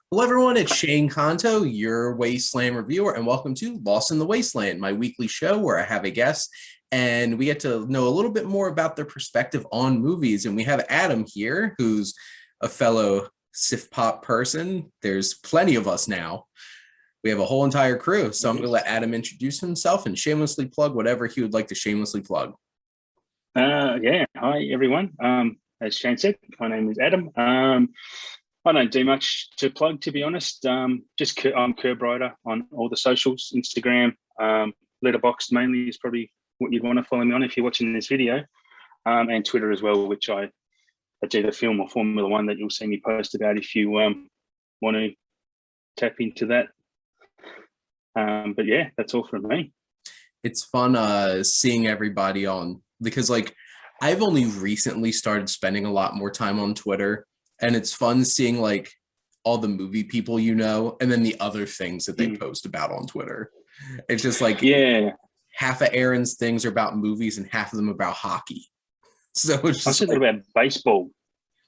Hello, everyone. It's Shane Kanto, your Wasteland Reviewer, and welcome to Lost in the Wasteland, my weekly show where I have a guest and we get to know a little bit more about their perspective on movies. And we have Adam here, who's a fellow SiftPop person. There's plenty of us now. We have a whole entire crew. So I'm going to let Adam introduce himself and shamelessly plug whatever he would like to shamelessly plug. Hi everyone. As Shane said, my name is Adam. I don't do much to plug, to be honest. I'm Curb Rider on all the socials, Instagram, Letterboxd mainly is probably what you'd want to follow me on if you're watching this video, and Twitter as well, which it's either film or Formula One that you'll see me post about if you want to tap into that. But yeah, that's all from me. It's fun seeing everybody on, because I've only recently started spending a lot more time on Twitter. And it's fun seeing all the movie people and then the other things that they post about on Twitter. It's just half of Aaron's things are about movies and half of them about hockey. So it's just about baseball.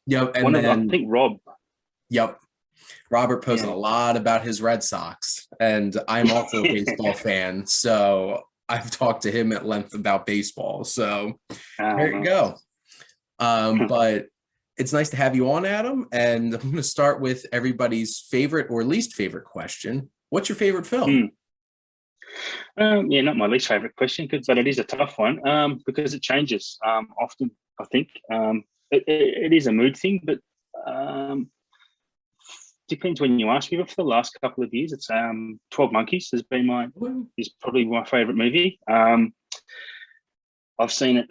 Yep, and I think Rob. Yep, Robert posted a lot about his Red Sox, and I'm also a baseball fan, so I've talked to him at length about baseball. So there you go. But it's nice to have you on, Adam. And I'm going to start with everybody's favorite or least favorite question. What's your favorite film? Not my least favorite question, but it is a tough one because it changes often, I think. It is a mood thing, but depends when you ask me. But for the last couple of years, it's 12 Monkeys is probably my favorite movie. I've seen it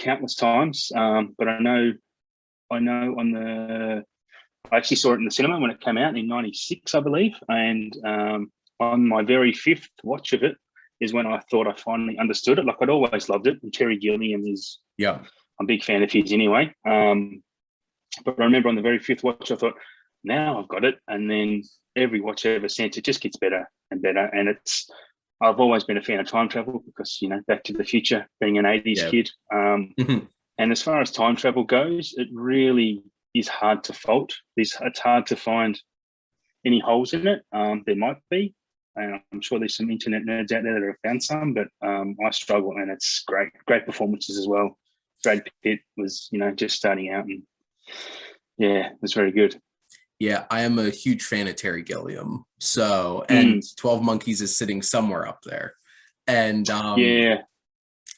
countless times, but I know I actually saw it in the cinema when it came out in '96, I believe. And on my very fifth watch of it is when I thought I finally understood it. I'd always loved it. And Terry Gilliam I'm a big fan of his anyway. But I remember on the very fifth watch, I thought, now I've got it. And then every watch ever since, it just gets better and better. And I've always been a fan of time travel because, Back to the Future, being an 80s kid. And as far as time travel goes, it really is hard to fault. It's hard to find any holes in it. There might be. I'm sure there's some internet nerds out there that have found some, but I struggle, and it's great performances as well. Brad Pitt was, just starting out, and it was very good. Yeah, I am a huge fan of Terry Gilliam. So, and 12 Monkeys is sitting somewhere up there. And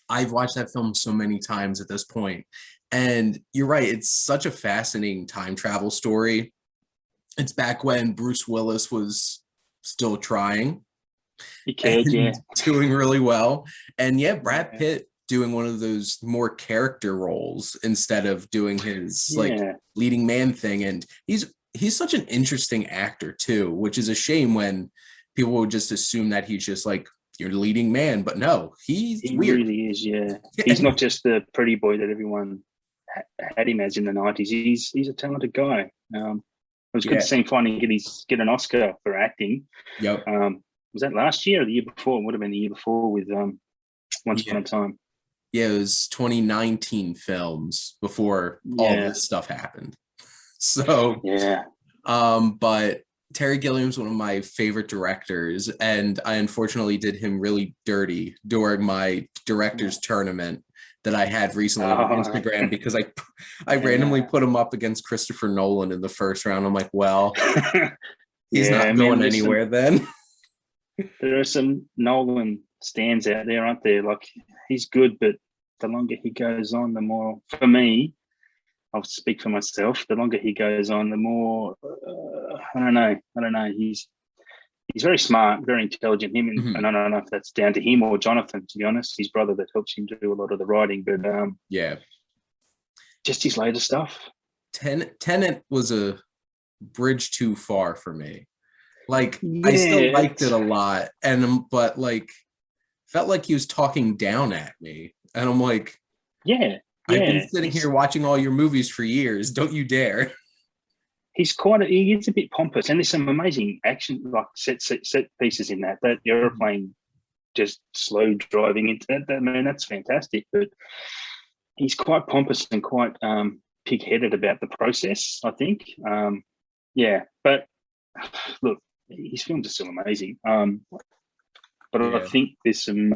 I've watched that film so many times at this point. And you're right, it's such a fascinating time travel story. It's back when Bruce Willis was still trying. He cared, doing really well. And Brad Pitt doing one of those more character roles instead of doing his leading man thing. And he's such an interesting actor too, which is a shame when people would just assume that he's just your leading man, but no, he weird. Really is, yeah. He's not just the pretty boy that everyone had him as in the 90s. He's a talented guy. It was good to see him finally get an Oscar for acting. Yep. Was that last year or the year before? It would have been the year before with Once Upon a Time. Yeah, it was 2019 films before all this stuff happened. So but Terry Gilliam's one of my favorite directors, and I unfortunately did him really dirty during my director's tournament that I had recently on Instagram because I randomly put him up against Christopher Nolan in the first round. I'm like, well, he's not going anywhere then. There are some Nolan stands out there, aren't there? He's good, but the longer he goes on, the more, for me, I'll speak for myself. The longer he goes on, the more I don't know. He's very smart, very intelligent. And I don't know if that's down to him or Jonathan. To be honest, his brother that helps him do a lot of the writing. But just his later stuff. Tenet was a bridge too far for me. I still liked it a lot, but felt like he was talking down at me, and I'm like, I've been sitting here watching all your movies for years. Don't you dare. He is a bit pompous, and there's some amazing action, set pieces in that airplane just slow driving into that. Man, that's fantastic. But he's quite pompous and quite pig-headed about the process, I think. But look, his films are still amazing. But I Yeah. think there's some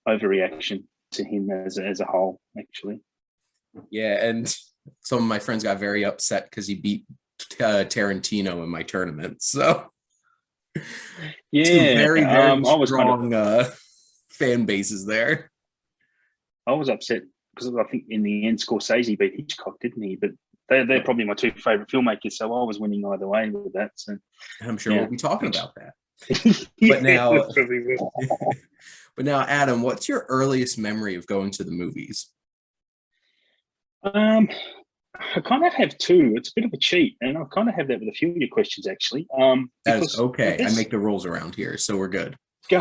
overreaction to him as a whole, actually. Yeah, and some of my friends got very upset because he beat Tarantino in my tournament. So two Yeah, very, very I was kind of, strong fan bases there. I was upset because I think in the end Scorsese beat Hitchcock, didn't he? But they're probably my two favorite filmmakers, so I was winning either way with that. So And I'm sure we'll be talking about that. yeah, But now, but now, Adam, what's your earliest memory of going to the movies? I kind of have two. It's a bit of a cheat, and I kind of have that with a few of your questions actually. That is Because okay. I guess make the rules around here, so we're good. go,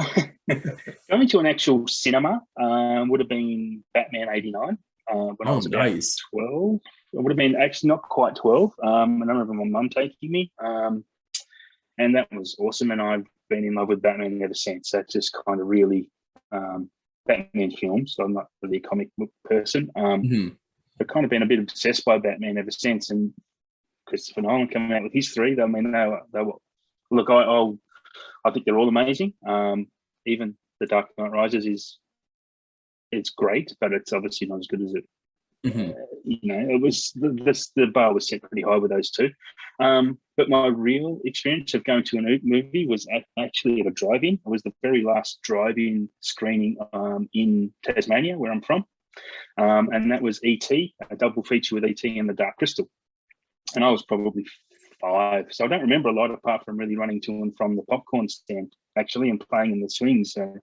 going to an actual cinema would have been Batman '89 when I Oh, was about nice. 12. It would have been actually not quite 12. And I remember my mum taking me, and that was awesome. And I've been in love with Batman ever since. That just kind of really Batman films. So I'm not really a comic book person. Mhm. I've kind of been a bit obsessed by Batman ever since. And Christopher Nolan coming out with his three. I mean, they were look. I think they're all amazing. Even The Dark Knight Rises it's great, but it's obviously not as good as it. Mhm. It was the bar was set pretty high with those two. But my real experience of going to a movie was actually at a drive-in. It was the very last drive-in screening in Tasmania, where I'm from, and that was E.T., a double feature with E.T. and The Dark Crystal. And I was probably 5, so I don't remember a lot apart from really running to and from the popcorn stand actually and playing in the swings. So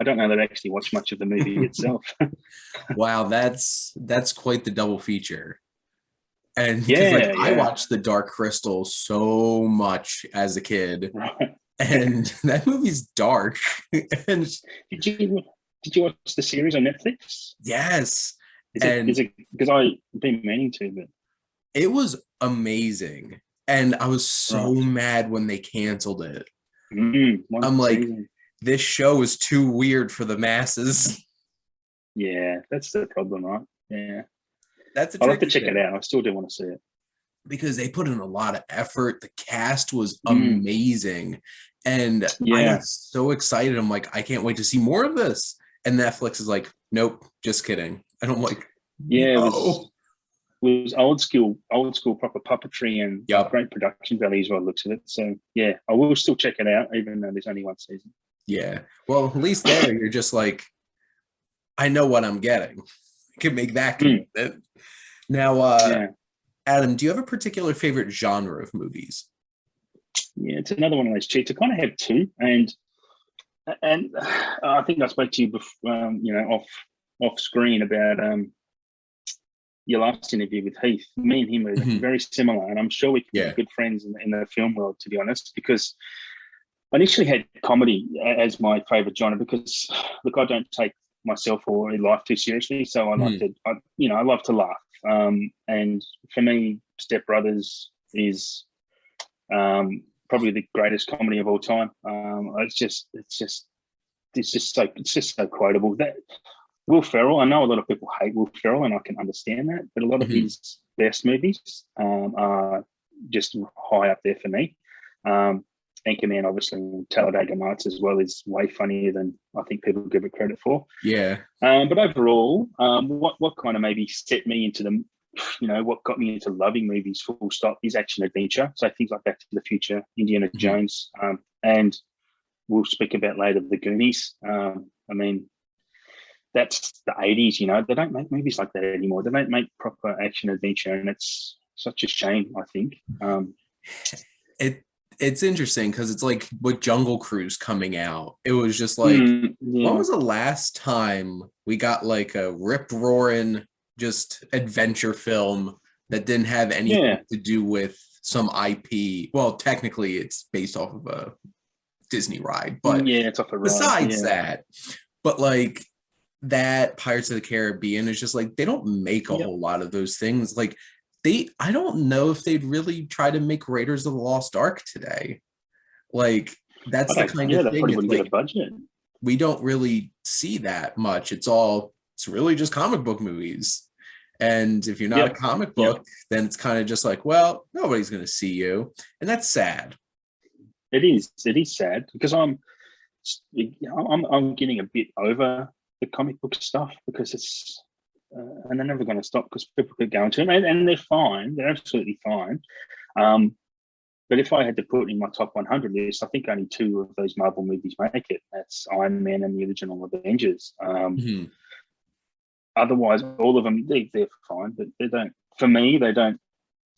I don't know that I actually watched much of the movie itself. Wow, that's quite the double feature. And because I watched The Dark Crystal so much as a kid, Right. and that movie's dark. And did you watch the series on Netflix? yes, Is it because I've been meaning to, but it was amazing. And I was so right. mad when they canceled it. One I'm like, season. this show is too weird for the masses. Yeah, that's the problem, right? Yeah. That's a I'll have to tricky check thing it out. I still do want to see it. because they put in a lot of effort. The cast was Mm. amazing. And I Yeah. got so excited. I'm like, I can't wait to see more of this. And Netflix is like, nope, just kidding. And I'm like, Yeah, no. it was old school proper puppetry and Yep. great production values by the looks of it. So yeah, I will still check it out, even though there's only one season. Yeah. Well, at least there you're just like, I know what I'm getting. I can make that commitment. Now, Yeah. Adam, do you have a particular favorite genre of movies? Yeah, it's another one of those cheats. I kind of have two, and I think I spoke to you before, off screen about your last interview with Heath. Me and him are very similar, and I'm sure we can be good friends in the film world, to be honest, because I initially had comedy as my favorite genre because, look, I don't take myself or life too seriously, so I like I love to laugh. And for me, Step Brothers is probably the greatest comedy of all time. It's just so quotable. That Will Ferrell, I know a lot of people hate Will Ferrell, and I can understand that, but a lot of his best movies are just high up there for me. Anchorman, obviously, and Talladega Nights as well is way funnier than I think people give it credit for. Yeah. But overall, what kind of maybe set me into what got me into loving movies full stop is action adventure. So things like Back to the Future, Indiana Jones, and we'll speak about later the Goonies. I mean, that's the 80s, they don't make movies like that anymore. They don't make proper action adventure, and it's such a shame, I think. It's interesting because it's like with Jungle Cruise coming out, it was just like, when was the last time we got like a rip-roaring just adventure film that didn't have anything to do with some IP? Well, technically it's based off of a Disney ride, but it's off a ride. Besides that, but like that Pirates of the Caribbean is just like, they don't make a whole lot of those things. Like I don't know if they'd really try to make Raiders of the Lost Ark today. Like that's the kind of they thing. Probably wouldn't get a budget. We don't really see that much. It's really just comic book movies. And if you're not a comic book, then it's kind of just like, well, nobody's going to see you. And that's sad. It is sad because I'm getting a bit over the comic book stuff because it's, and they're never going to stop because people keep going to them, and they're fine. They're absolutely fine. But if I had to put in my top 100 list, I think only 2 of those Marvel movies make it. That's Iron Man and the original Avengers. Otherwise, all of them, they're fine, but they don't, for me, they don't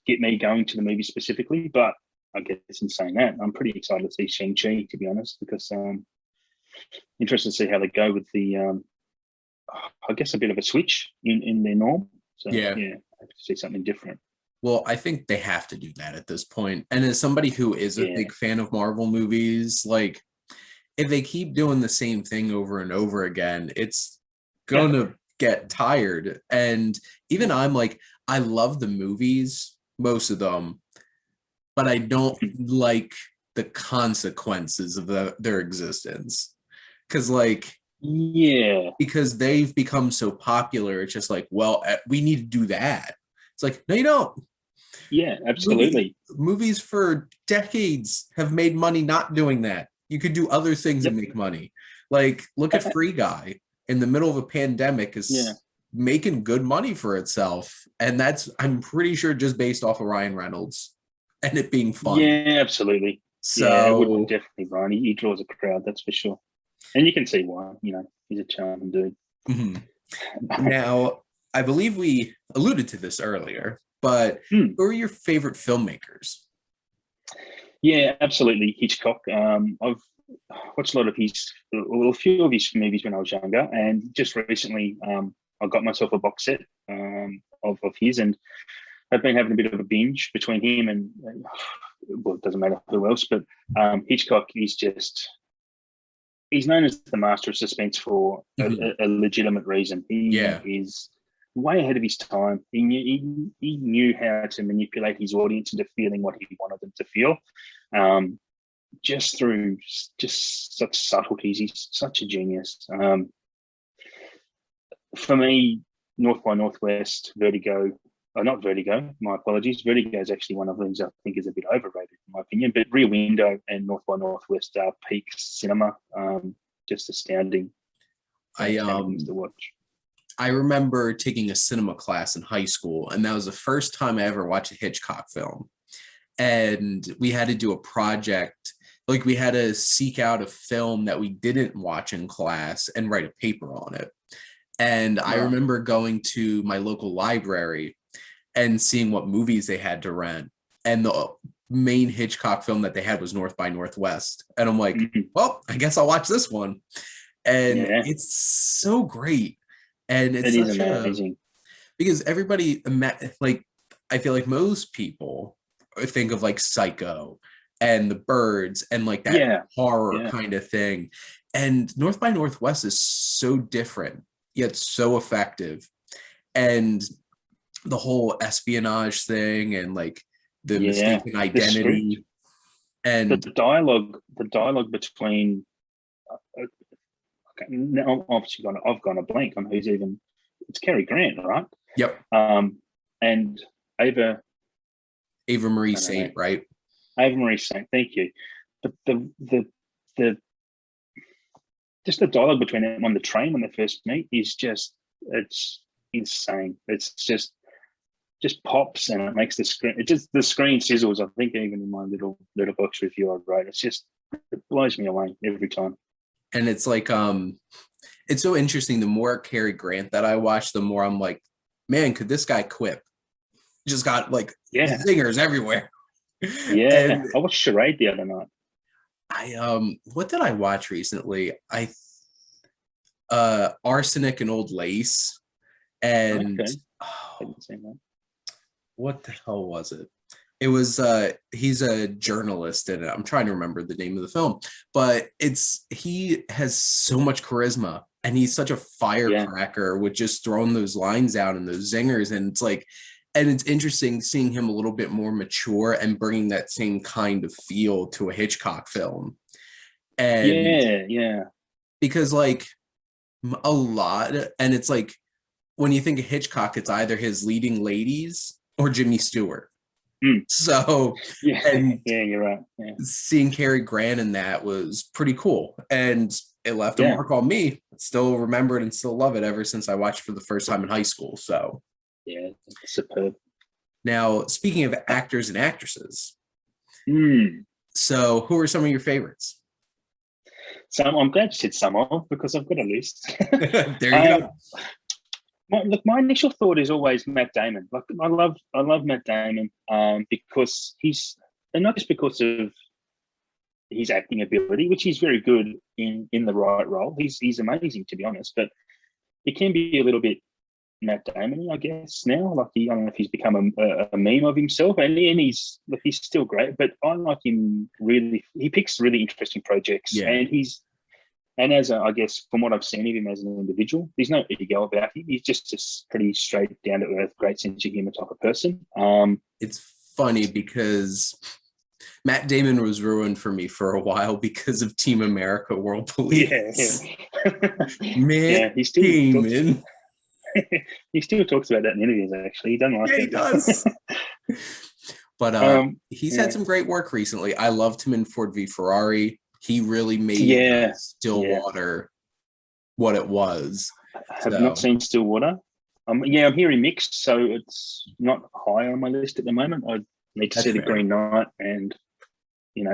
get me going to the movie specifically. But I guess in saying that, I'm pretty excited to see Shang-Chi, to be honest, because interested to see how they go with the, I guess, a bit of a switch in their norm. So, yeah, I have to see something different. Well, I think they have to do that at this point. And as somebody who is a big fan of Marvel movies, like, if they keep doing the same thing over and over again, it's going to get tired. And even I'm like, I love the movies, most of them, but I don't like the consequences of their existence. Because, like, because they've become so popular, it's just like, well, we need to do that. It's like, no, you don't. Yeah, absolutely. Movies for decades have made money not doing that. You could do other things and make money. Like, look at Free Guy. In the middle of a pandemic is making good money for itself. And that's, I'm pretty sure, just based off of Ryan Reynolds and it being fun. Yeah, absolutely. So it would definitely, Ryan. He draws a crowd, that's for sure. And you can see why, he's a charming dude. Now, I believe we alluded to this earlier, but who are your favorite filmmakers? Yeah, absolutely. Hitchcock. I've watched a few of his movies when I was younger, and just recently I got myself a box set of his, and I've been having a bit of a binge between him and well, it doesn't matter who else, but Hitchcock is just, he's known as the master of suspense for a legitimate reason. He is way ahead of his time. He knew how to manipulate his audience into feeling what he wanted them to feel, just through such subtleties. He's such a genius. For me, North by Northwest, Vertigo. Not Vertigo, my apologies. Vertigo is actually one of those I think is a bit overrated in my opinion, but Rear Window and North by Northwest are peak cinema. Just astounding. Things to watch. I remember taking a cinema class in high school, and that was the first time I ever watched a Hitchcock film. And we had to do a project, like we had to seek out a film that we didn't watch in class and write a paper on it. And I remember going to my local library and seeing what movies they had to rent. And the main Hitchcock film that they had was North by Northwest. And I'm like, well, I guess I'll watch this one. And it's so great. And it's such amazing. Because everybody, like, I feel like most people think of like Psycho and The Birds and like that horror kind of thing. And North by Northwest is so different, yet so effective. And the whole espionage thing and like the mistaken identity and the dialogue between now I've gone a blank on who's even, it's Cary Grant, right? Yep. And Ava Marie Saint, right? Ava Marie Saint, thank you. But the just the dialogue between them on the train when they first meet is just, it's insane. It's just pops and it makes the screen sizzles. I think even in my little Letterboxd review I wrote, it blows me away every time. And it's like, it's so interesting. The more Cary Grant that I watch, the more I'm like, man, could this guy quip? Just got like zingers everywhere. Yeah. And I watched Charade the other night. What did I watch recently? Arsenic and Old Lace. And I haven't seen that. What the hell was it? It was he's a journalist in it. I'm trying to remember the name of the film, but he has so much charisma and he's such a firecracker with just throwing those lines out and those zingers. And it's like, and it's interesting seeing him a little bit more mature and bringing that same kind of feel to a Hitchcock film. And yeah, because like a lot, and it's like when you think of Hitchcock, it's either his leading ladies or Jimmy Stewart. So, and you're right. Yeah. Seeing Cary Grant in that was pretty cool, and it left a mark on me. Still remember it and still love it ever since I watched it for the first time in high school. So, yeah, superb. Now, speaking of actors and actresses, so who are some of your favorites? So I'm glad you said some of, because I've got a list. There you go. My initial thought is always Matt Damon. Like I love Matt Damon because and not just because of his acting ability, which he's very good in the right role. He's amazing, to be honest, but it can be a little bit Matt Damon, I guess, now. Like I don't know if he's become a meme of himself, and he's still great. But I like him really. He picks really interesting projects, and as I guess from what I've seen of him as an individual, there's no ego about him. He's just a pretty straight, down to earth, great sense of humor type of person. It's funny because Matt Damon was ruined for me for a while because of Team America: World Police. Matt Damon. He still talks about that in interviews. Actually, he doesn't like it. He does. But he's had some great work recently. I loved him in Ford v Ferrari. He really made Stillwater what it was. I have not seen Stillwater. I'm hearing mixed, so it's not high on my list at the moment. I need to see The Green Knight and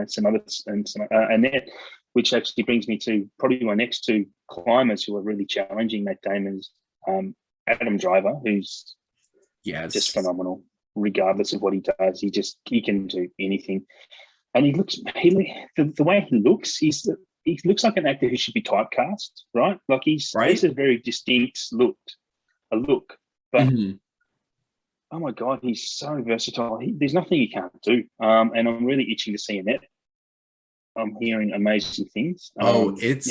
some others and that, which actually brings me to probably my next two climbers who are really challenging Matt Damon's. Adam Driver, who's just phenomenal, regardless of what he does. He can do anything. And the way he looks, he looks like an actor who should be typecast, right? Like he's a very distinct look. But oh my God, he's so versatile. There's nothing he can't do. And I'm really itching to see him. I'm hearing amazing things. It's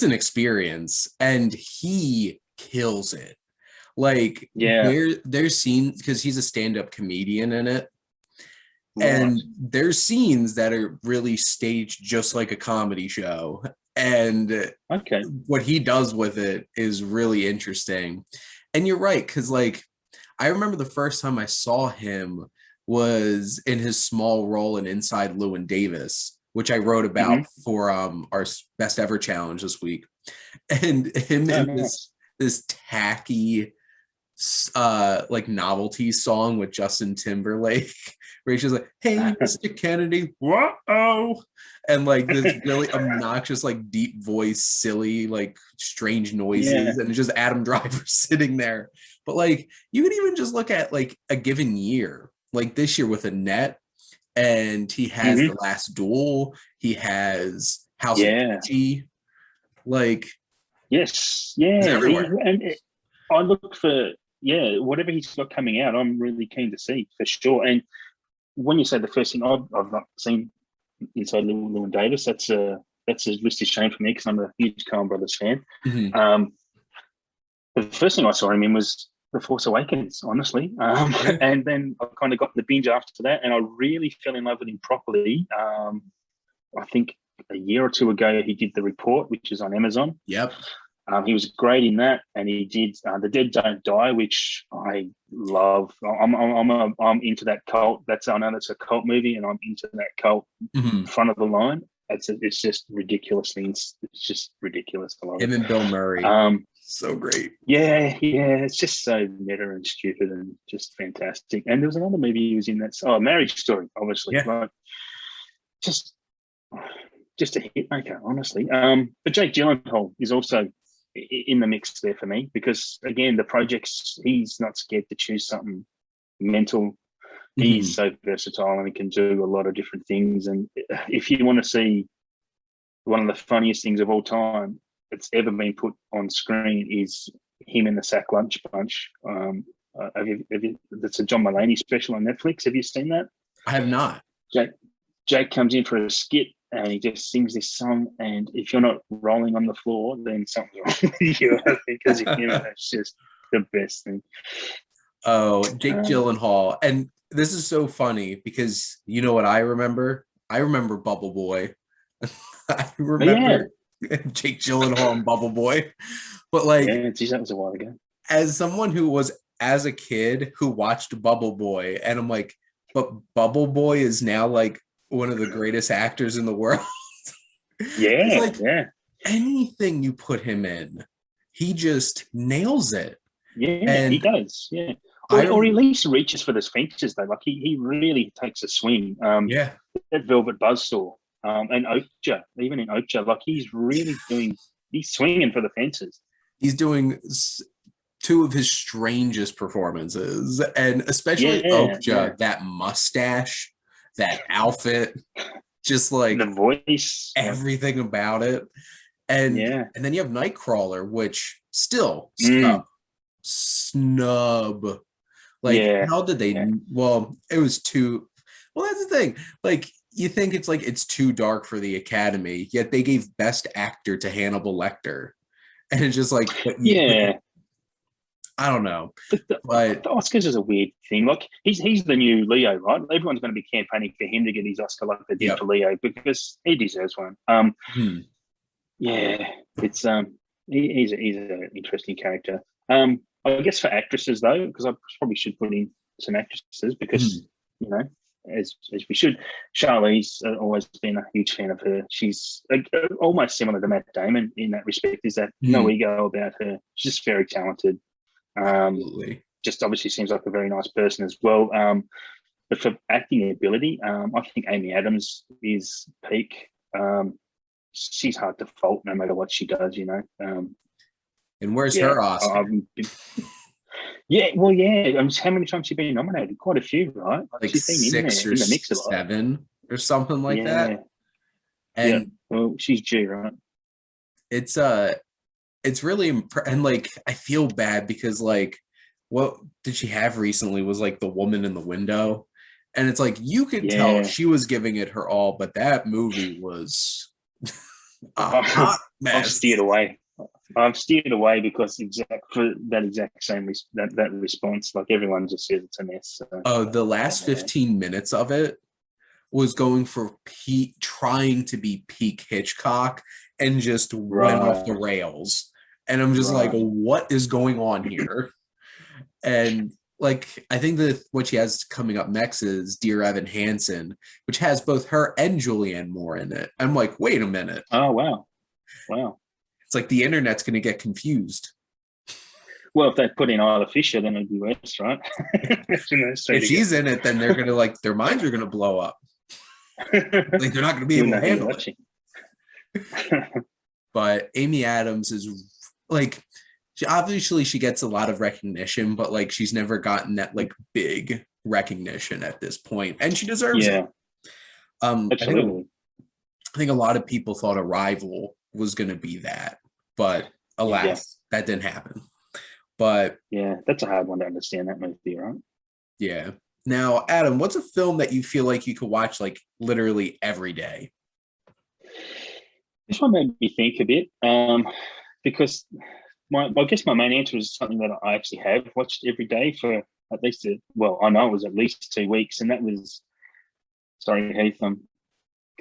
an experience, and he kills it. Like there's scenes, because he's a stand-up comedian in it. And there's scenes that are really staged just like a comedy show. And what he does with it is really interesting. And you're right, because like I remember the first time I saw him was in his small role in Inside Llewyn Davis, which I wrote about for our best ever challenge this week. And him in this tacky like novelty song with Justin Timberlake, where he's just like, "Hey, Mr. Kennedy, whoa," and like this really obnoxious, like deep voice, silly, like strange noises, and it's just Adam Driver sitting there. But like you can even just look at like a given year, like this year with Annette, and he has The Last Duel, he has House of Ritchie, like everywhere. I look for whatever he's got coming out, I'm really keen to see for sure. And when you say the first thing, I've not seen Inside Llewyn Davis. That's a list of shame for me because I'm a huge Coen Brothers fan. The first thing I saw him in was The Force Awakens, honestly. And then I kind of got the binge after that, and I really fell in love with him properly. I think a year or two ago he did The Report, which is on Amazon. He was great in that, and he did The Dead Don't Die, which I love. I'm into that cult. I know that's a cult movie, and I'm into that cult front of the line. It's just ridiculously. It's just ridiculous. I love him and Bill Murray. So great. Yeah. It's just so meta and stupid and just fantastic. And there was another movie he was in that's Marriage Story, obviously. Right? Just a hit maker, honestly. But Jake Gyllenhaal is also in the mix there for me because, again, the projects, he's not scared to choose something mental. He's so versatile and he can do a lot of different things. And if you want to see one of the funniest things of all time that's ever been put on screen is him in the Sack Lunch Bunch. That's a John Mulaney special on Netflix. Have you seen that? I have not. Jake comes in for a skit and he just sings this song, and if you're not rolling on the floor, then something's wrong with you, I think, because it's just the best thing. Oh, Jake Gyllenhaal. And this is so funny because you know what I remember? I remember Bubble Boy. I remember Jake Gyllenhaal and Bubble Boy. But like, that was a while ago. as someone who was as a kid who watched Bubble Boy, and I'm like, but Bubble Boy is now like one of the greatest actors in the world. It's Yeah, like yeah. anything you put him in, he just nails it. Yeah, he And does. Yeah. I Or at least reaches for those features though. Like he really takes a swing. yeah, That Velvet Buzzsaw, and Okja, even in Okja, like he's swinging for the fences. he's doing two of his strangest performances, and especially Yeah, yeah. Okja, that mustache, that outfit, just like The voice, like, everything about it. And yeah. and then you have Nightcrawler, which still Mm, snub. Like, yeah, how did they? yeah. Well, it was too. Well, that's the thing. Like, you think it's like it's too dark for the Academy, yet they gave Best Actor to Hannibal Lecter, and it's just like, Yeah. I don't know, The but Oscars is a weird thing. Like he's the new Leo, right? Everyone's going to be campaigning for him to get his Oscar, like they did yep. for Leo, because he deserves one. Hmm. Yeah, it's he's an interesting character. I guess for actresses though, because I probably should put in some actresses because Hmm. you know, as we should. Charlize, always been a huge fan of her. She's almost similar to Matt Damon in that respect. Is that no Hmm. ego about her? She's just very talented. Absolutely. Just obviously seems like a very nice person as well. But for acting ability, I think Amy Adams is peak. She's hard to fault no matter what she does, you know. And where's Yeah, her Oscar? yeah, well, yeah. How many times has she been nominated? Quite a few, right? Like Like she's been in there 6 or in the mix a lot. 7 or something like that. Yeah, yeah. And Well, she's due, right? it's it's really and like I feel bad because like what did she have recently was like The Woman in the Window, and it's like you could tell Yeah. she was giving it her all, but that movie was a I've, hot I've mess. steered away. I've steered away because for that exact same that response, like everyone just says it's a mess. So, Oh, the last 15 minutes of it was going for trying to be peak Hitchcock and just went off the right, rails. And I'm just like, right. what is going on here? And like, I think that what she has coming up next is Dear Evan Hansen, which has both her and Julianne Moore in it. I'm like, wait a minute. Oh wow, wow. It's like the internet's going to get confused. Well, if they put in Isla Fisher, then it'd be worse, right? If she's in it, then they're going to like, their minds are going to blow up. Like, they're not going to be able to handle it. But Amy Adams is like, she gets a lot of recognition, but like she's never gotten that like big recognition at this point, and she deserves it. Absolutely. I think a lot of people thought Arrival was going to be that, but alas, that didn't happen. But yeah, that's a hard one to understand, that movie, right? Yeah. Now, Adam, what's a film that you feel like you could watch like literally every day? This one made me think a bit, because I guess my main answer is something that I actually have watched every day for at least, I know it was at least 2 weeks, and that was, sorry, Heath, I'm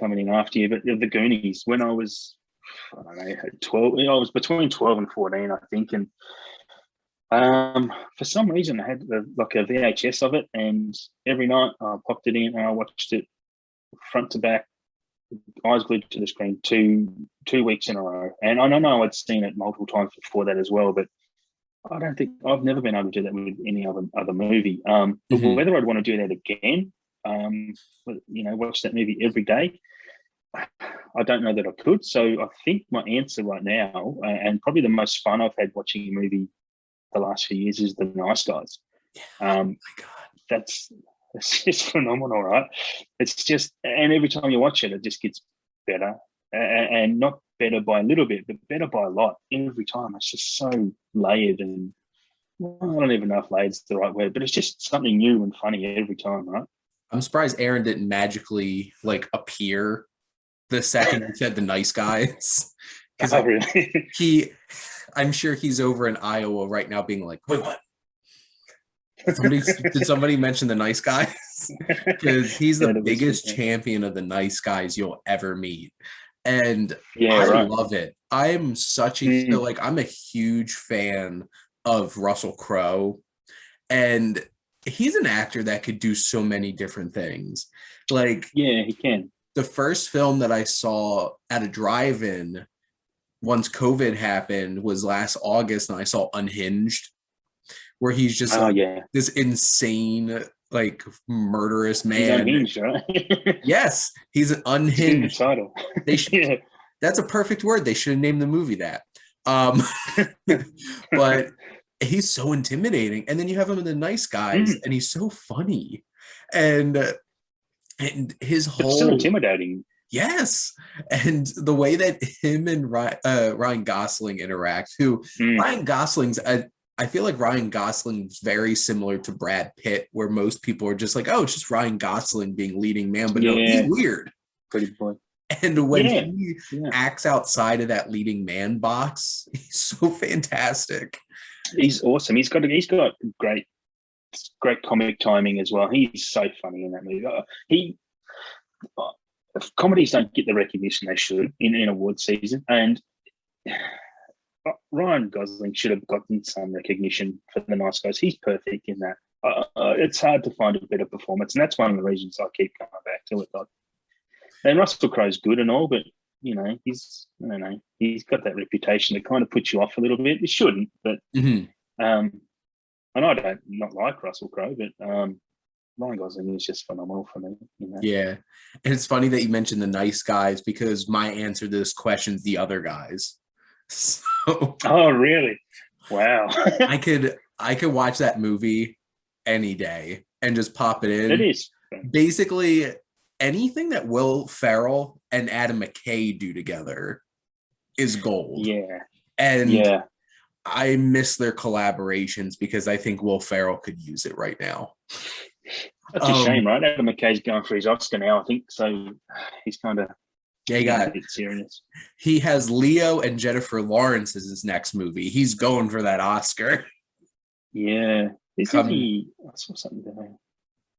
coming in after you, but the Goonies. When I was, I don't know, 12, I was between 12 and 14, I think, and for some reason I had like a VHS of it, and every night I popped it in and I watched it front to back, eyes glued to the screen, 2 weeks in a row. And I know I'd seen it multiple times before that as well, but I don't think I've never been able to do that with any other movie. But whether I'd want to do that again, watch that movie every day, I don't know that I could. So I think my answer right now, and probably the most fun I've had watching a movie the last few years, is The Nice Guys. Oh my God. It's just phenomenal, right? It's just, and every time you watch it, it just gets better, and not better by a little bit, but better by a lot every time. It's just so layered, and I don't even know if layered's the right word, but it's just something new and funny every time, right? I'm surprised Aaron didn't magically like appear the second you said The Nice Guys. Because really? I'm sure he's over in Iowa right now being like, wait, what? Did somebody mention The Nice Guys? Because he's the biggest champion of The Nice Guys you'll ever meet. And I love it. I'm such a I'm a huge fan of Russell Crowe, and he's an actor that could do so many different things. Like, yeah, he can. The first film that I saw at a drive-in once COVID happened was last August, and I saw Unhinged, where he's just this insane, like, murderous man. He's unhinged, right? Yes, he's an unhinged. Title. They should, that's a perfect word. They should have named the movie that. But he's so intimidating. And then you have him in The Nice Guys, and he's so funny. And his whole... It's so intimidating. Yes. And the way that him and Ryan Gosling interact, Ryan Gosling's... I feel like Ryan Gosling's very similar to Brad Pitt, where most people are just like, oh, it's just Ryan Gosling being leading man. But no, he's weird. Pretty boy. And when he acts outside of that leading man box, he's so fantastic. He's awesome. He's got great comic timing as well. He's so funny in that movie. Comedies don't get the recognition they should in award season, and Ryan Gosling should have gotten some recognition for The Nice Guys. He's perfect in that. It's hard to find a better performance, and that's one of the reasons I keep coming back to it. And Russell Crowe's good and all, but he's got that reputation that kind of puts you off a little bit. It shouldn't, but and I don't not like Russell Crowe, but Ryan Gosling is just phenomenal for me. Yeah, and it's funny that you mentioned The Nice Guys, because my answer to this question is The Other Guys. So, oh really? Wow. I could watch that movie any day and just pop it in. It is basically anything that Will Ferrell and Adam McKay do together is gold. Yeah. And I miss their collaborations, because I think Will Ferrell could use it right now. That's a shame, right? Adam McKay's going for his Oscar now, I think. So he's kind of he got a bit serious. He has Leo and Jennifer Lawrence as his next movie. He's going for that Oscar. Yeah. I saw something there.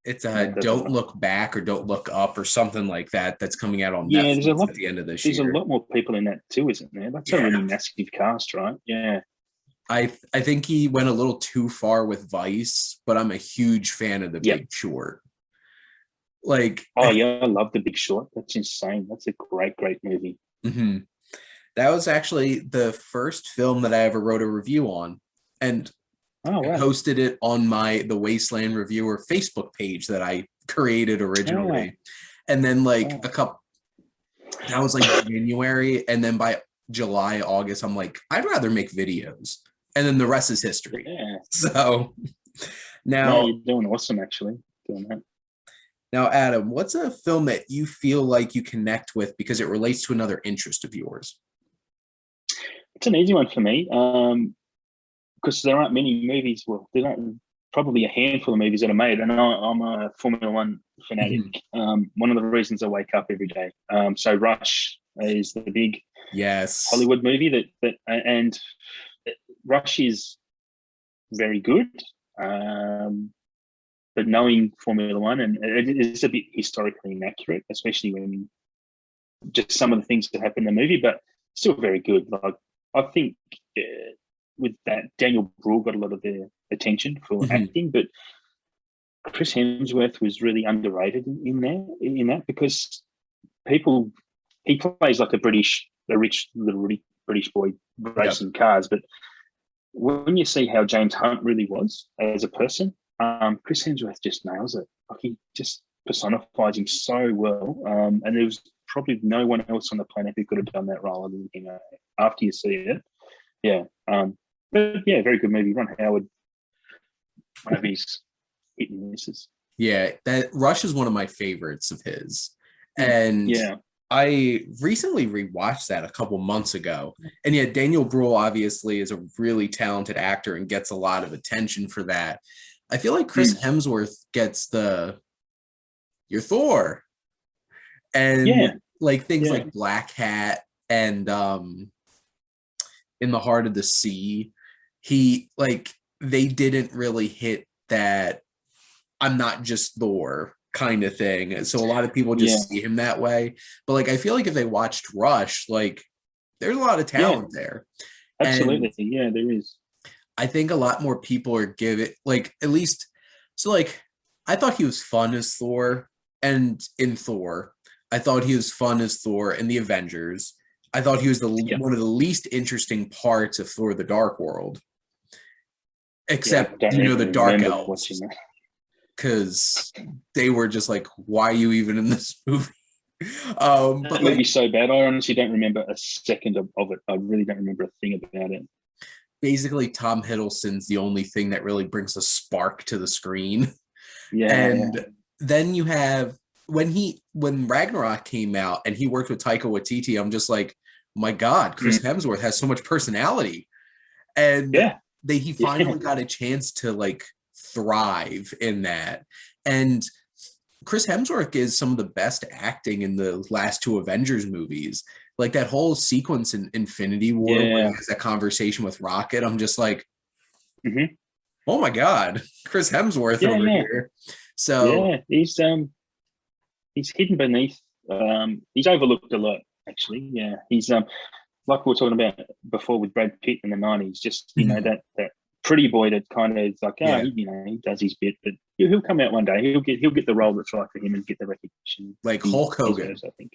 It's Don't Look Back or Don't Look Up or something like that. That's coming out on Netflix at the end of this year. There's a lot more people in that too, isn't there? That's a really massive cast, right? Yeah. I think he went a little too far with Vice, but I'm a huge fan of The Big Short. Like, I love The Big Short. That's insane. That's a great movie. Mm-hmm. That was actually the first film that I ever wrote a review on, and I hosted it on the Wasteland Reviewer Facebook page that I created originally. And then that was like January, and then by July, August, I'm like, I'd rather make videos. And then the rest is history. Yeah. So now you're doing awesome, actually, doing that. Now, Adam, what's a film that you feel like you connect with because it relates to another interest of yours? It's an easy one for me, because there aren't many movies. Well, there aren't probably a handful of movies that are made, and I'm a Formula One fanatic. One of the reasons I wake up every day. So Rush is the big Hollywood movie and Rush is very good. But knowing Formula One, and it is a bit historically inaccurate, especially when just some of the things that happen in the movie, but still very good. Like, I think with that, Daniel Bruhl got a lot of the attention for acting, but Chris Hemsworth was really underrated in that because he plays like a rich little British boy racing cars, but when you see how James Hunt really was as a person, Chris Hemsworth just nails it. Like, he just personifies him so well, and there was probably no one else on the planet who could have done that role other than him. After you see it, but very good movie. Ron Howard, one of his hit and misses. Yeah, that Rush is one of my favorites of his, and I recently rewatched that a couple months ago. And Daniel Bruhl obviously is a really talented actor and gets a lot of attention for that. I feel like Chris Hemsworth gets your Thor. And things like Black Hat and In the Heart of the Sea, they didn't really hit that I'm not just Thor kind of thing. So a lot of people just see him that way. But I feel like if they watched Rush, there's a lot of talent there. Absolutely. And there is. I think a lot more people are giving like at least so like I thought he was fun as Thor and in Thor. I thought he was fun as Thor in the Avengers. I thought he was one of the least interesting parts of Thor: The Dark World, except the Dark Elves, because they were just like, why are you even in this movie? But movie's so bad. I honestly don't remember a second of it. I really don't remember a thing about it. Basically, Tom Hiddleston's the only thing that really brings a spark to the screen. Yeah. And then you have when Ragnarok came out and he worked with Taika Waititi, I'm just like, my God, Chris Hemsworth has so much personality. And he finally got a chance to like thrive in that. And Chris Hemsworth is some of the best acting in the last two Avengers movies. Like that whole sequence in Infinity War where he has that conversation with Rocket. I'm just like, oh my God, Chris Hemsworth over here. So he's hidden beneath. He's overlooked a lot, actually. Yeah, he's like we were talking about before with Brad Pitt in the '90s. Just that pretty boy that kind of is like, he does his bit, but he'll come out one day. He'll get the role that's right for him and get the recognition. Like Hulk Hogan, I think.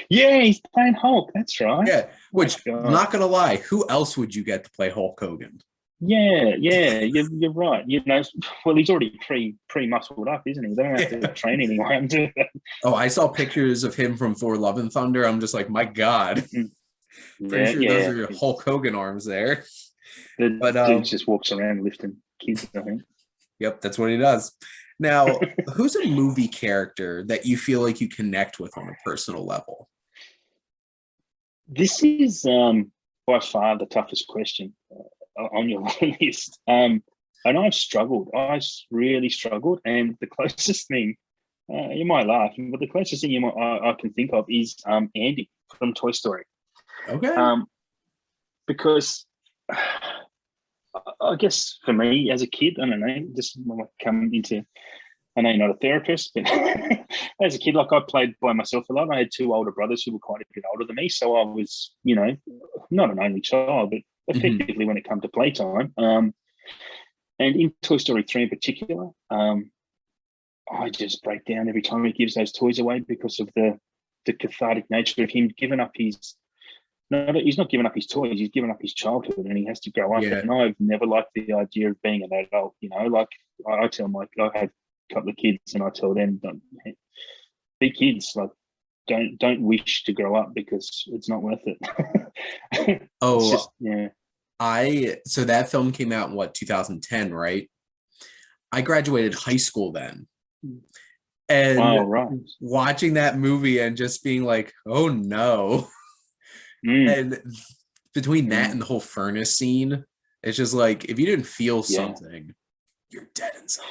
Yeah, he's playing Hulk. That's right. Yeah, which I'm not gonna lie, who else would you get to play Hulk Hogan? Yeah, you're right. Well, he's already pre muscled up, isn't he? They don't have to train anyone. Oh, I saw pictures of him from Thor: Love and Thunder. I'm just like, my God. Pretty sure those are your Hulk Hogan arms there. But dude just walks around lifting kids, I think. Yep, that's what he does. Now, who's a movie character that you feel like you connect with on a personal level? This is by far the toughest question on your list. And I've struggled. I really struggled. And the closest thing, you might laugh, but the closest thing I can think of is Andy from Toy Story. Okay. Because I guess for me as a kid, I don't know, just come into, I know you're not a therapist, but as a kid, like I played by myself a lot. I had two older brothers who were quite a bit older than me. So I was, not an only child, but effectively when it came to playtime. And in Toy Story 3 in particular, I just break down every time he gives those toys away because of the cathartic nature of him giving up his, he's not giving up his toys, he's giving up his childhood and he has to grow up. Yeah. And I've never liked the idea of being an adult, like I tell my, I have a couple of kids and I tell them, don't be kids, like don't wish to grow up because it's not worth it. So that film came out in 2010, right? I graduated high school then. And watching that movie and just being like, oh no. And between that and the whole furnace scene, it's just like, if you didn't feel something, you're dead inside.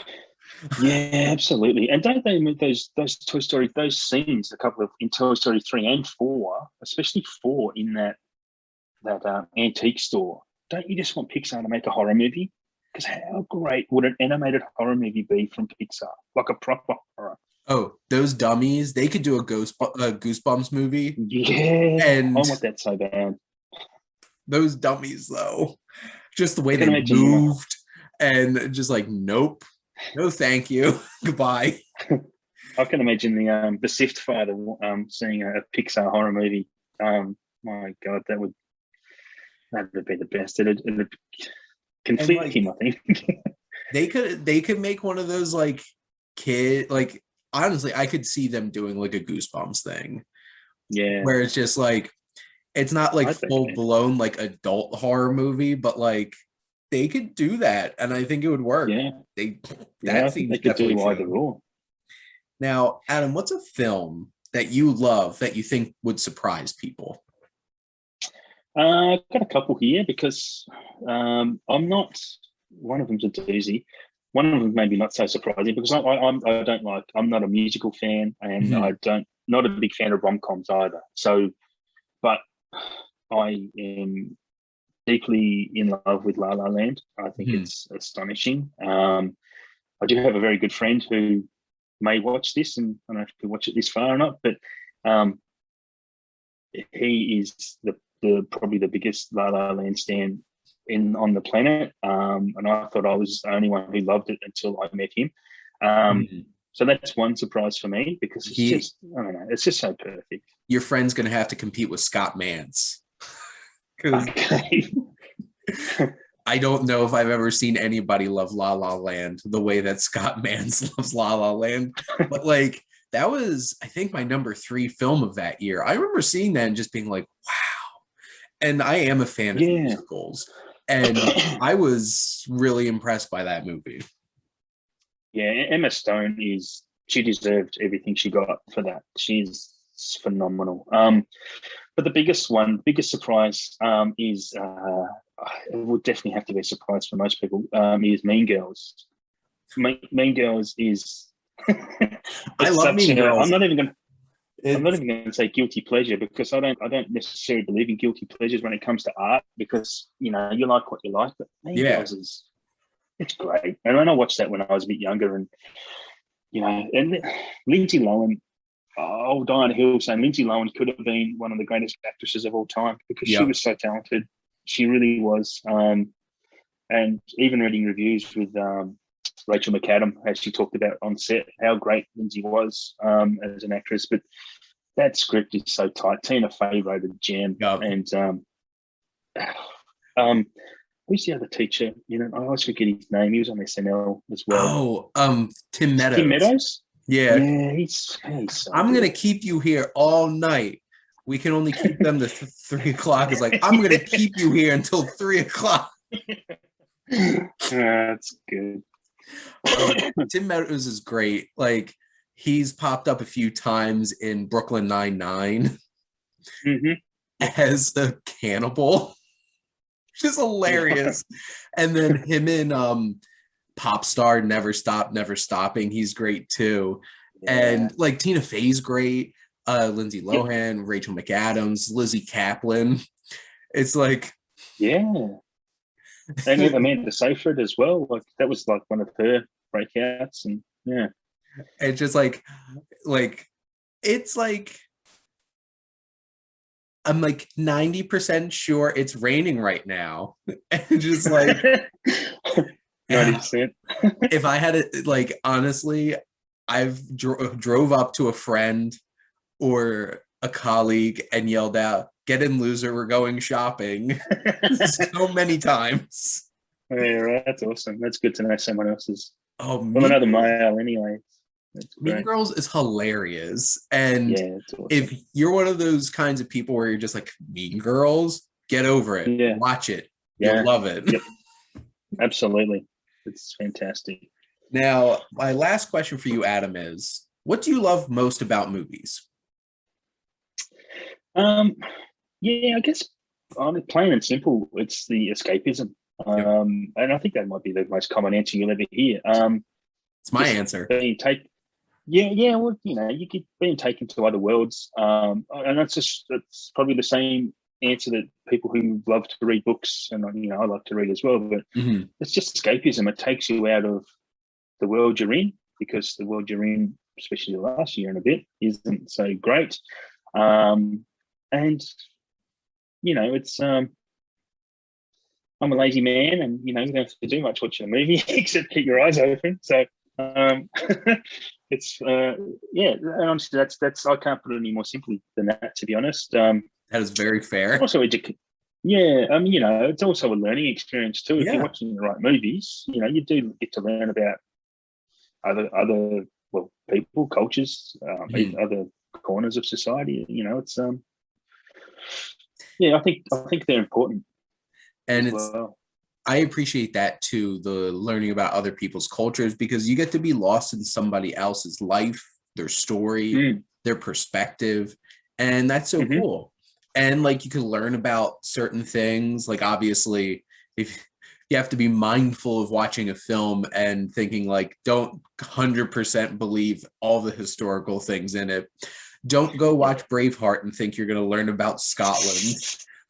Yeah, absolutely. And don't they make those Toy Story, those scenes, a couple of in Toy Story 3 and 4, especially 4 in that antique store, don't you just want Pixar to make a horror movie? Because how great would an animated horror movie be from Pixar? Like a proper horror. Oh, those dummies, they could do a Goosebumps movie. Yeah, and I want that so bad. Those dummies, though, just the way they moved and just like, nope, no thank you, goodbye. I can imagine the Sift father seeing a Pixar horror movie. My God, that would be the best. It'd conflict him, I think. they could make one of those like kid, like honestly, I could see them doing like a Goosebumps thing. Yeah. Where it's just like, it's not like full blown like adult horror movie, but like they could do that. And I think it would work. Yeah. They could do either or. Now, Adam, what's a film that you love that you think would surprise people? I've got a couple here because I'm not, one of them's a doozy. One of them maybe not so surprising because I'm not a musical fan and not a big fan of rom-coms either. So, but I am deeply in love with La La Land. I think it's astonishing. I do have a very good friend who may watch this, and I don't know if he watch it this far or not, but he is the probably the biggest La La Land stan on the planet, and I thought I was the only one who loved it until I met him. So that's one surprise for me, because it's just, I don't know, it's just so perfect. Your friend's gonna have to compete with Scott Mans. Okay. I don't know if I've ever seen anybody love La La Land the way that Scott Mans loves La La Land. But like, that was, I think, my number 3 film of that year. I remember seeing that and just being like, wow. And I am a fan of musicals. And I was really impressed by that movie. Yeah, Emma Stone she deserved everything she got for that. She's phenomenal. But the biggest surprise is, it would definitely have to be a surprise for most people, is Mean Girls. Mean Girls is I love Mean Girls. I'm not even going to say guilty pleasure, because I don't necessarily believe in guilty pleasures when it comes to art, because you like what you like. But Mean Girls it's great. And I watched that when I was a bit younger, and and Lindsay Lohan. I'll die on a hill saying Lindsay Lohan could have been one of the greatest actresses of all time, because she was so talented. She really was. And even reading reviews with Rachel McAdam, as she talked about on set, how great Lindsay was as an actress. But that script is so tight. Tina Fey wrote a gem. And who's the other teacher? I always forget his name. He was on SNL as well. Tim Meadows. Tim Meadows? Yeah, he's so I'm going to keep you here all night. We can only keep them to 3 o'clock. It's like, I'm going to keep you here until 3 o'clock. That's good. Tim Meadows is great. Like, he's popped up a few times in Brooklyn Nine-Nine as the cannibal, which is hilarious. And then him in Pop Star, Never Stop, Never Stopping. He's great too. And like, Tina Fey's great. Lindsay Lohan, Rachel McAdams, Lizzie Kaplan. It's like, and Amanda Seyfried as well. Like, that was like one of her breakouts, and it's just like it's like, I'm like 90% sure it's raining right now, and just like 90%. If I had it, like, honestly, I've drove up to a friend or a colleague and yelled out, "Get in, loser, we're going shopping," so many times. Yeah, right. That's awesome. That's good to know someone else's. Another mile anyway. Mean Girls is hilarious. And awesome. If you're one of those kinds of people where you're just like, Mean Girls, get over it. Yeah. Watch it. You'll love it. Yep. Absolutely. It's fantastic. Now, my last question for you, Adam, is what do you love most about movies? I guess plain and simple, it's the escapism. And I think that might be the most common answer you'll ever hear. It's my answer. Well, you get being taken to other worlds. And that's probably the same answer that people who love to read books, and I like to read as well, but it's just escapism. It takes you out of the world you're in, because the world you're in, especially the last year and a bit, isn't so great. And it's I'm a lazy man, and you don't have to do much watching a movie except keep your eyes open. So it's and honestly, that's I can't put it any more simply than that, to be honest. That is very fair. Also, it's also a learning experience too. If you're watching the right movies, you do get to learn about other people, cultures, other corners of society. It's I think they're important. And I appreciate that too, the learning about other people's cultures, because you get to be lost in somebody else's life, their story, their perspective, and that's so cool. And like, you can learn about certain things. Like, obviously, if you have to be mindful of watching a film and thinking, like, don't 100% believe all the historical things in it. Don't go watch Braveheart and think you're going to learn about Scotland.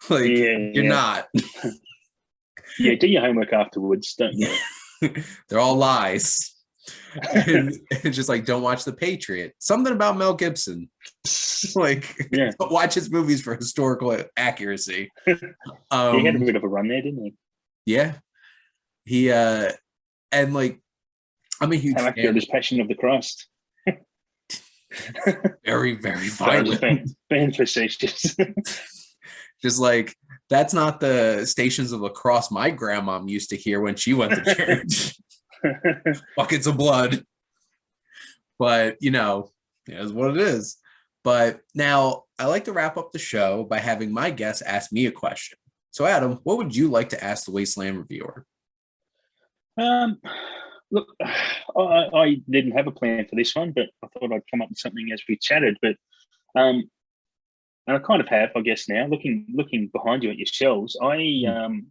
Like, you're not. Do your homework afterwards, don't you? They're all lies. and it's just like, don't watch The Patriot. Something about Mel Gibson. Like, don't watch his movies for historical accuracy. He had a bit of a run there, didn't he? Yeah. He and like, I'm a huge fan. His Passion of the Christ. Very, very violent. Being facetious. Just like, that's not the Stations of the Cross my grandma used to hear when she went to church. Buckets of blood. But, you know, it is what it is. But now I like to wrap up the show by having my guests ask me a question. So, Adam, what would you like to ask the Wasteland Reviewer? Look, I didn't have a plan for this one, but I thought I'd come up with something as we chatted. But and I kind of have, I guess, now. Looking behind you at your shelves, I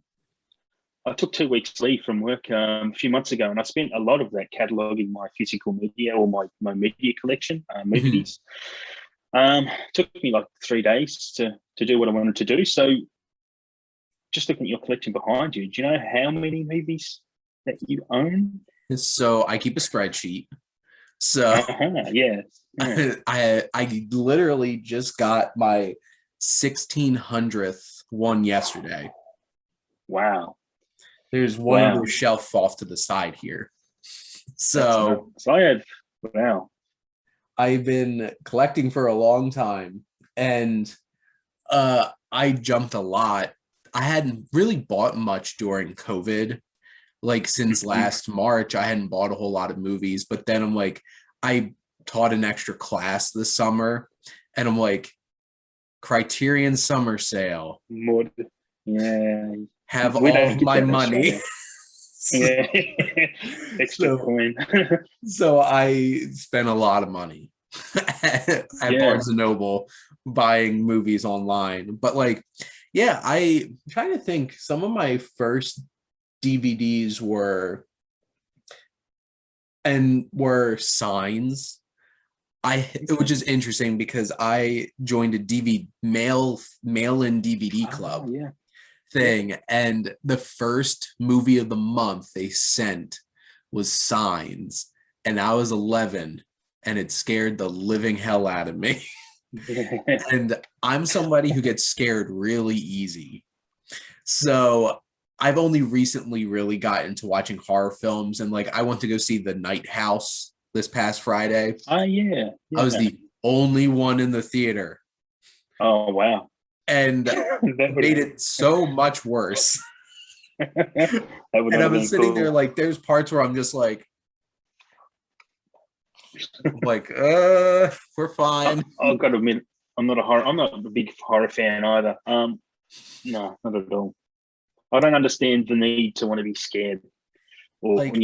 took 2 weeks leave from work a few months ago, and I spent a lot of that cataloguing my physical media or my media collection, movies. Took me like 3 days to do what I wanted to do. So just looking at your collection behind you, do you know how many movies that you own? So I keep a spreadsheet. So yeah. I literally just got my 1600th one yesterday. Wow. There's one other shelf off to the side here. So I've been collecting for a long time, and I jumped a lot. I hadn't really bought much during COVID. Like, since last March, I hadn't bought a whole lot of movies, but then I'm like, I taught an extra class this summer, and I'm like, Criterion summer sale. Yeah. Have all of my money. Yeah. Extra coin. So I spent a lot of money at Barnes & Noble buying movies online. But like, yeah, I'm trying to think. Some of my first DVDs were Signs. Which is interesting because I joined a mail-in DVD club thing, and the first movie of the month they sent was Signs, and I was 11, and it scared the living hell out of me. And I'm somebody who gets scared really easy. So I've only recently really gotten into watching horror films, and like, I went to go see The Night House this past Friday. Yeah. I was the only one in the theater. Oh, wow. And that made it so much worse. And I was sitting there like, there's parts where I'm just like, we're fine. I've got to admit, I'm not a big horror fan either. No, not at all. I don't understand the need to want to be scared, or like,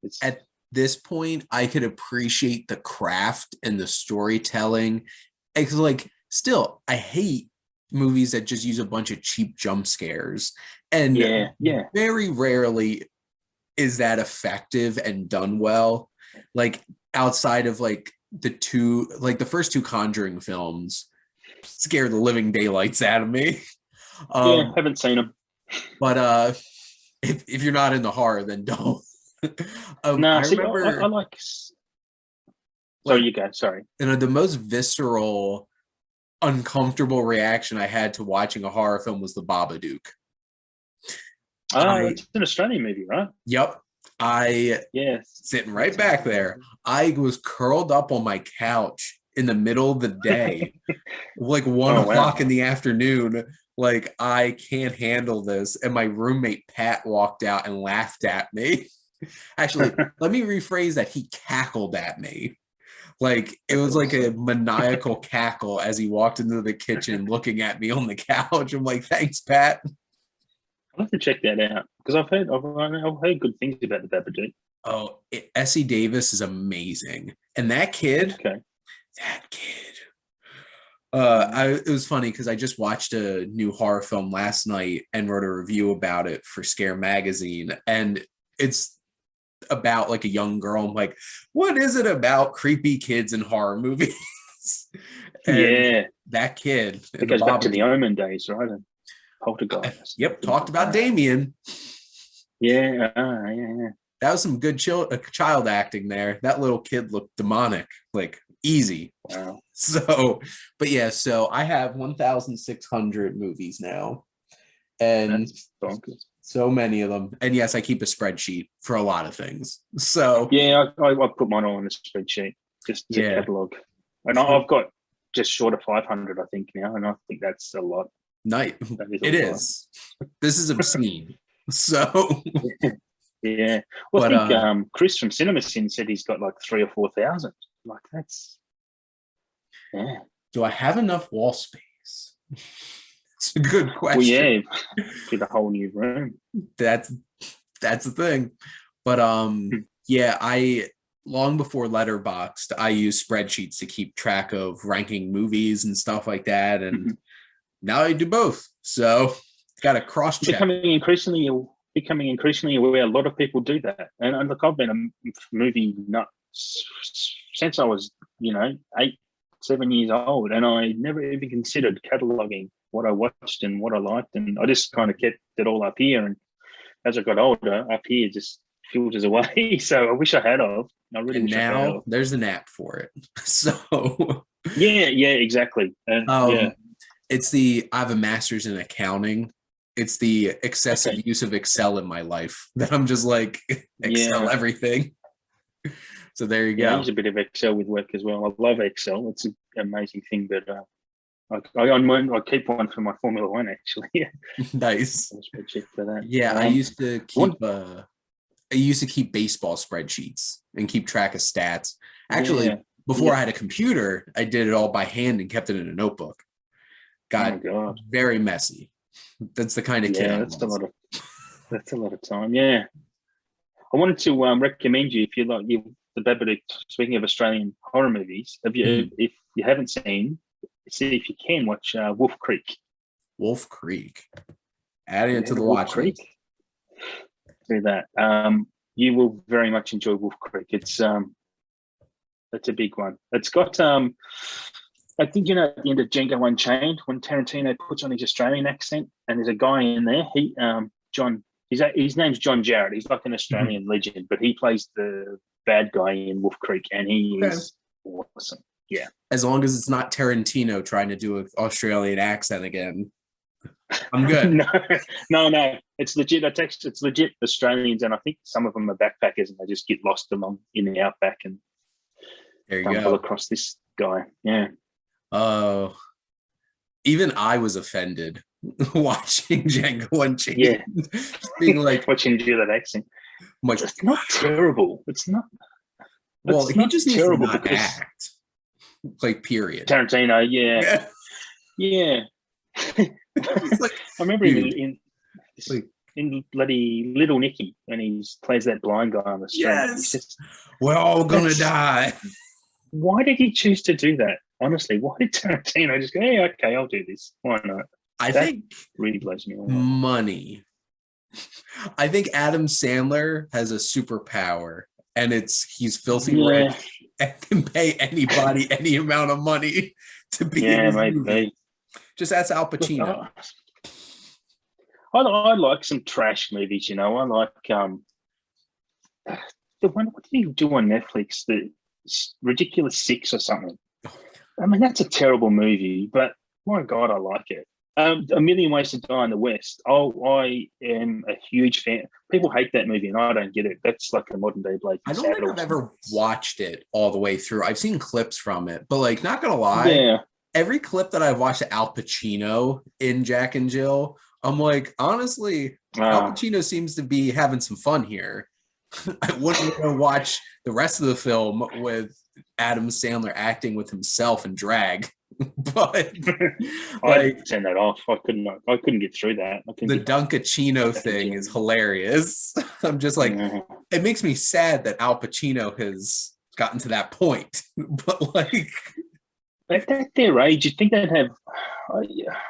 it's at this point I could appreciate the craft and the storytelling. Because like, still, I hate movies that just use a bunch of cheap jump scares, and very rarely is that effective and done well. Like, outside of like the first 2 Conjuring films scared the living daylights out of me. Haven't seen them. But if you're not into horror, then don't. I like. Sorry, you go. Sorry. The most visceral, uncomfortable reaction I had to watching a horror film was the Babadook. It's an Australian movie, right? Yep. Sitting right back there. I was curled up on my couch in the middle of the day, like 1 o'clock in the afternoon. Like, I can't handle this. And my roommate, Pat, walked out and laughed at me. Actually, let me rephrase that. He cackled at me. Like, it was like a maniacal cackle as he walked into the kitchen looking at me on the couch. I'm like, thanks, Pat. I'll have to check that out, because I've heard good things about the Babadook. Oh, Essie Davis is amazing. And that kid, it was funny because I just watched a new horror film last night and wrote a review about it for Scare Magazine, and it's about like a young girl. I'm like, what is it about creepy kids in horror movies? And that kid, it goes back to the Omen days, right? And Poltergeist. Yep, talked about Damien. Yeah. that was some good child acting there. That little kid looked demonic, like easy. Wow. So, but yeah, so I have 1,600 movies now, and so many of them. And yes, I keep a spreadsheet for a lot of things. So yeah, I put mine on a spreadsheet just to catalog, and I've got just short of 500, I think now, and I think that's a lot. Nice. It is. This is obscene. So yeah. Well, but, I think Chris from CinemaSin said he's got like 3,000 or 4,000. Like that's Do I have enough wall space? It's a good question. Well, yeah, get a whole new room. That's the thing. But yeah, I long before Letterboxd, I used spreadsheets to keep track of ranking movies and stuff like that, and now I do both. So got to cross check. Becoming increasingly aware. A lot of people do that, and look, I've been a movie nut since I was 8-7 years old, and I never even considered cataloging what I watched and what I liked, and I just kind of kept it all up here. And as I got older, up here just filters away. So I wish I had of. I really wish now I had of. There's an app for it. So yeah, exactly. And it's I have a master's in accounting. It's the excessive use of Excel in my life that I'm just like Excel everything. So there you go. I use a bit of Excel with work as well. I love Excel. It's an amazing thing that I keep one for my Formula One actually. Nice. For that. Yeah, I used to keep baseball spreadsheets and keep track of stats. Actually, before I had a computer, I did it all by hand and kept it in a notebook. Got very messy. That's the kind of kid. That's a lot of time. Yeah. I wanted to recommend you, if you like the Babadook. Speaking of Australian horror movies, if you haven't seen, see if you can watch Wolf Creek. Wolf Creek. Adding it to the watch list. Do that. You will very much enjoy Wolf Creek. It's that's a big one. It's got I think at the end of Django Unchained, when Tarantino puts on his Australian accent, and there's a guy in there. He John. His name's John Jarrett. He's like an Australian legend, but he plays the bad guy in Wolf Creek, and he is awesome. Yeah. As long as it's not Tarantino trying to do an Australian accent again, I'm good. No. It's legit. It's legit Australians, and I think some of them are backpackers, and they just get lost along in the outback and there you stumble across this guy. Yeah. Oh, even I was offended watching Django Unchained. Yeah. Being like watching you do that accent. Like, it's not terrible. It's not. Well, he just needs to not act. Like, period. Tarantino, yeah. Like, I remember him in bloody Little Nicky when he plays that blind guy on the street. Yes. We're all gonna die. Why did he choose to do that? Honestly, why did Tarantino just go, hey, okay, I'll do this? Why not? I think really blows me away. Money. I think Adam Sandler has a superpower, and he's filthy rich and can pay anybody any amount of money to be in his movie. Just ask Al Pacino. I like some trash movies, I like the one. What did he do on Netflix? The Ridiculous Six or something. I mean, that's a terrible movie, but my God, I like it. A Million Ways to Die in the West. I am a huge fan. People hate that movie, and I don't get it. That's like a modern day Blake. I don't think I've ever watched it all the way through. I've seen clips from it, but like, not gonna lie, every clip that I've watched Al Pacino in Jack and Jill, I'm like, honestly, Al Pacino seems to be having some fun here. I wouldn't want to watch the rest of the film with Adam Sandler acting with himself in drag. But I turned that off. I couldn't get through that. The Dunkachino thing is hilarious. I'm just like, it makes me sad that Al Pacino has gotten to that point. But like, at their age, you'd think they'd have.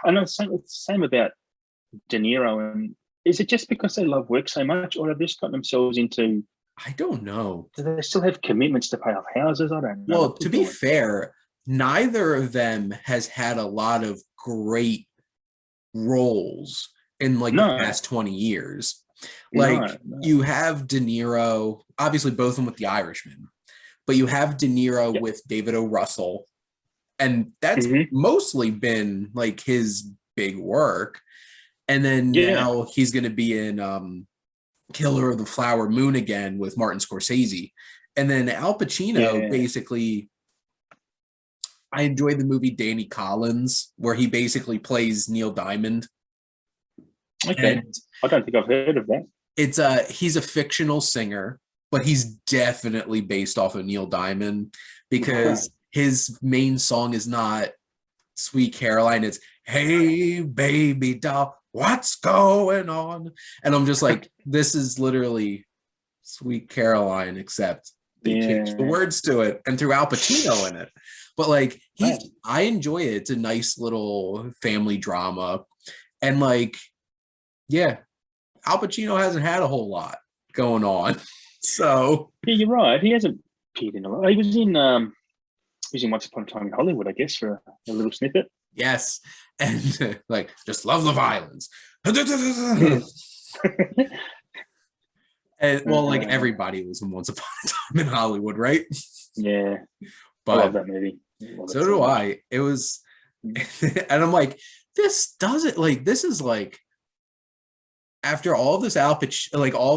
I know it's the same about De Niro. And is it just because they love work so much, or have they just gotten themselves into? I don't know. Do they still have commitments to pay off houses? I don't know. Well, to be fair, neither of them has had a lot of great roles in like the past 20 years. Like No. you have De Niro, obviously both of them with The Irishman, but you have De Niro with David O. Russell, and that's mostly been like his big work. And then now he's going to be in Killer of the Flower Moon again with Martin Scorsese. And then Al Pacino basically, I enjoyed the movie Danny Collins, where he basically plays Neil Diamond. Okay. And I don't think I've heard of that. It's he's a fictional singer, but he's definitely based off of Neil Diamond, because his main song is not Sweet Caroline, it's Hey Baby Doll, what's going on? And I'm just like, this is literally Sweet Caroline, except they changed the words to it and threw Al Pacino in it. But like I enjoy it. It's a nice little family drama. And like, Al Pacino hasn't had a whole lot going on. So you're right. He hasn't appeared in a lot. He was in Once Upon a Time in Hollywood, I guess, for a little snippet. Yes. And like, just love the violence. And well, like everybody was in Once Upon a Time in Hollywood, right? Yeah. But I love that movie. So do I. It was, and I'm like, this doesn't, like, this is like, after all this all of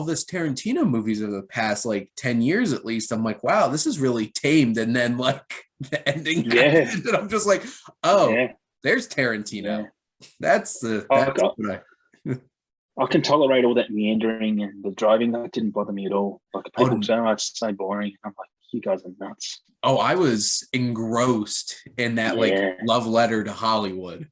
this Tarantino movies of the past like 10 years at least, I'm like, wow, this is really tamed. And then like the ending happened, and I'm just like, there's Tarantino. That's I can tolerate all that meandering and the driving. That didn't bother me at all. Like people say, it's so boring. I'm like, you guys are nuts. Oh, I was engrossed in that like love letter to Hollywood,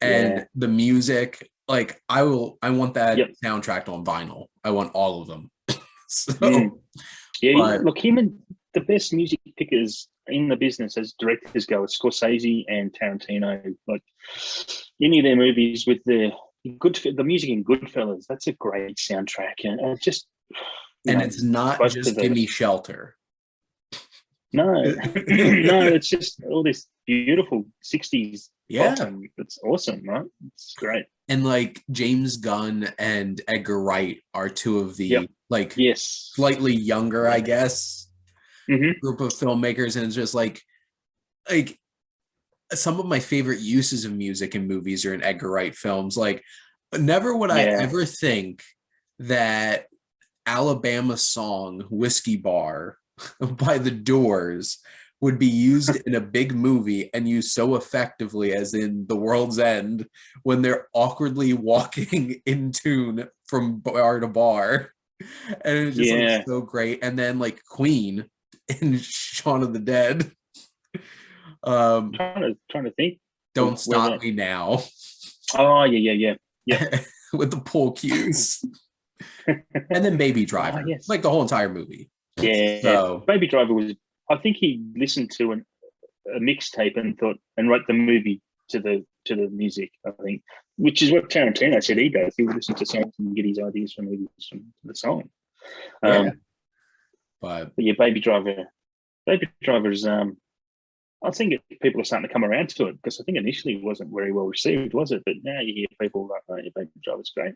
and the music. Like I want that soundtrack on vinyl. I want all of them. Look, him and the best music pickers in the business as directors go, it's Scorsese and Tarantino. Like any of their movies with the music in Goodfellas, that's a great soundtrack, and it's not just Give Me Shelter. No, it's just all this beautiful 60s. It's awesome, right? It's great. And like James Gunn and Edgar Wright are two of the slightly younger, I guess, group of filmmakers. And it's just like some of my favorite uses of music in movies are in Edgar Wright films. Like never would I ever think that Alabama song Whiskey Bar by The Doors would be used in a big movie and used so effectively as in The World's End, when they're awkwardly walking in tune from bar to bar. And it's just like so great. And then like Queen in Shaun of the Dead. Trying to think. Don't Stop Me Now. Oh, yeah. With the pool cues. And then Baby Driver. Like the whole entire movie. Yeah. So Baby Driver was, I think he listened to a mixtape and wrote the movie to the music, I think, which is what Tarantino said he does. He would listen to songs and get his ideas from movies from the song. But Baby Driver's I think people are starting to come around to it, because I think initially it wasn't very well received, was it? But now you hear people like, oh, Baby Driver's great.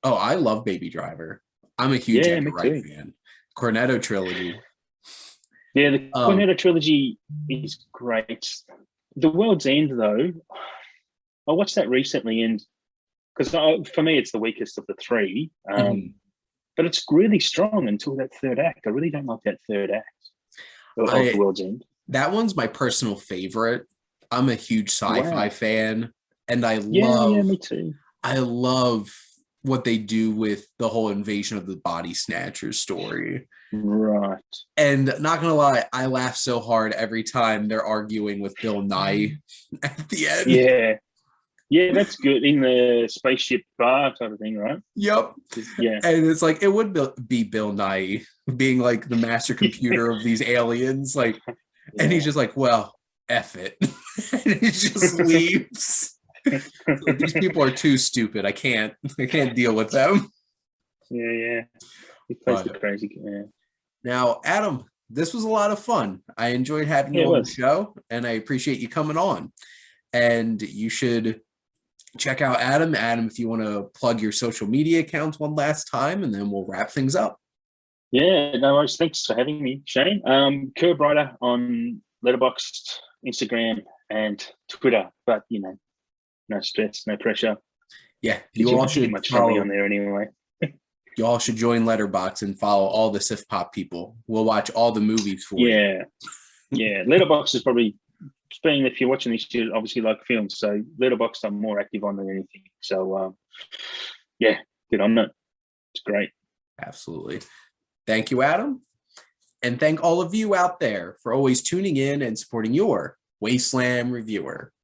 Oh, I love Baby Driver. I'm a huge Edgar Wright fan. Cornetto trilogy. Yeah, the Cornetto trilogy is great. The World's End, though, I watched that recently, and because for me it's the weakest of the three, but it's really strong until that third act. I really don't like that third act of The World's End. That one's my personal favorite. I'm a huge sci-fi fan, and I love me too. I love what they do with the whole Invasion of the Body Snatchers story. Right. And not gonna lie, I laugh so hard every time they're arguing with Bill Nye at the end. Yeah, that's good. In the spaceship bar type of thing, right? Yep. Yeah. And it's like, it would be Bill Nye being like the master computer of these aliens. Like, and he's just like, well, F it. And he just leaves. Like, these people are too stupid. I can't deal with them. Yeah. He plays the crazy. Yeah. Now, Adam, this was a lot of fun. I enjoyed having you on the show, and I appreciate you coming on. And you should check out Adam. Adam, if you want to plug your social media accounts one last time, and then we'll wrap things up. Yeah, no worries. Thanks for having me, Shane. Curb Writer on Letterboxd, Instagram, and Twitter. But no stress, no pressure. Yeah, you all should much from me on there anyway. You all should join Letterboxd and follow all the SiftPop people. We'll watch all the movies for you. Yeah. Letterboxd is probably, being if you're watching this, you obviously like films. So Letterboxd, I'm more active on than anything. So get on it. It's great. Absolutely. Thank you, Adam. And thank all of you out there for always tuning in and supporting your Wasteland Reviewer.